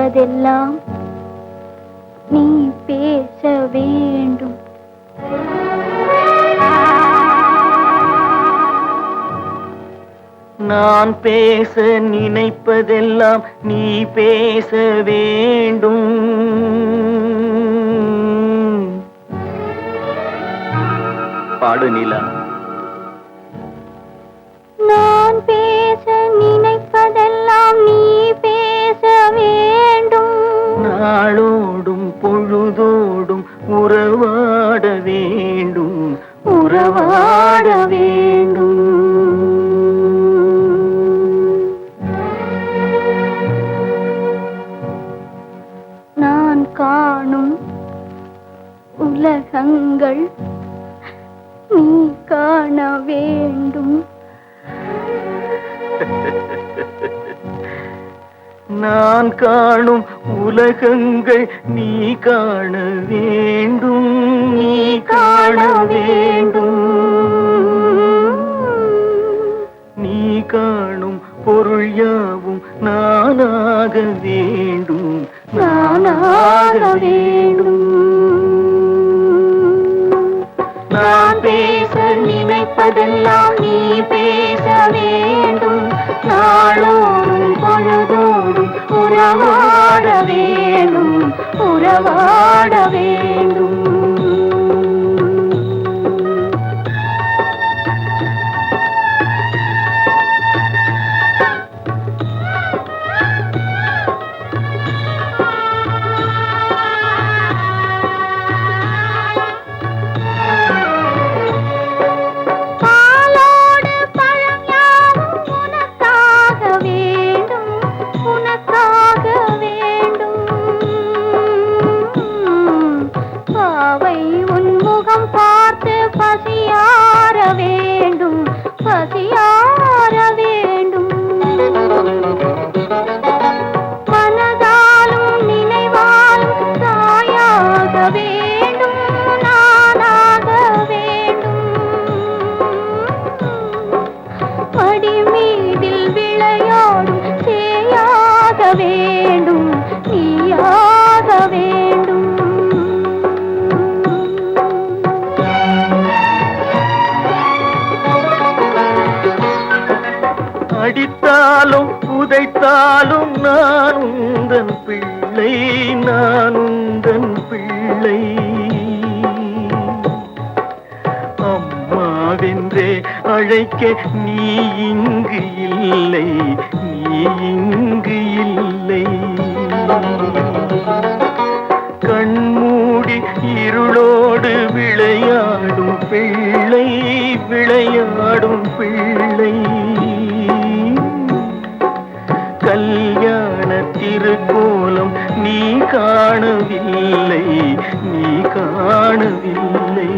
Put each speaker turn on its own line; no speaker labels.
நினைப்பதெல்லாம் நீ பேச வேண்டும்.
நான் பேச நினைப்பதெல்லாம் நீ பேச வேண்டும். பாடு நிலா.
நான் பேச நினைப்பதெல்லாம் நீ பேச வேண்டும்.
நாளோடும் பொழுதோடும் உறவாட வேண்டும், உறவாட வேண்டும்.
நான் காணும் உலகங்கள் நீ காண வேண்டும்.
நான் காணும் உலகங்கள் நீ காண வேண்டும், நீ காண வேண்டும். நீ காணும் பொருள் யாவும் நானாக வேண்டும், நானாக வேண்டும். நான் பேச நினைப்பதெல்லாம் நீ பேச வேண்டும். நாளோடும் பொழுதோடும் உறவாட வேண்டும், உறவாட வேண்டும். பசியார வேண்டும், பசியார வேண்டும். மனதாலும் நினைவாலும் தாயாக வேண்டும், நானாக வேண்டும். படிமீதில் விளையாடும் சேயாக வேண்டும், நீயாக வேண்டும். அடித்தாலும் உதைத்தாலும் நான் உந்தன் பிள்ளை, நான் உந்தன் பிள்ளை. அம்மாவென்றே அழைக்க நீ இங்கு இல்லை, நீ இங்கு இல்லை. கண்மூடி இருளோடு விளையாடும் பிள்ளை, விளையாடும் பிள்ளை. கல்யாண திருக்கோலம் நீ காணவில்லை, நீ காணவில்லை.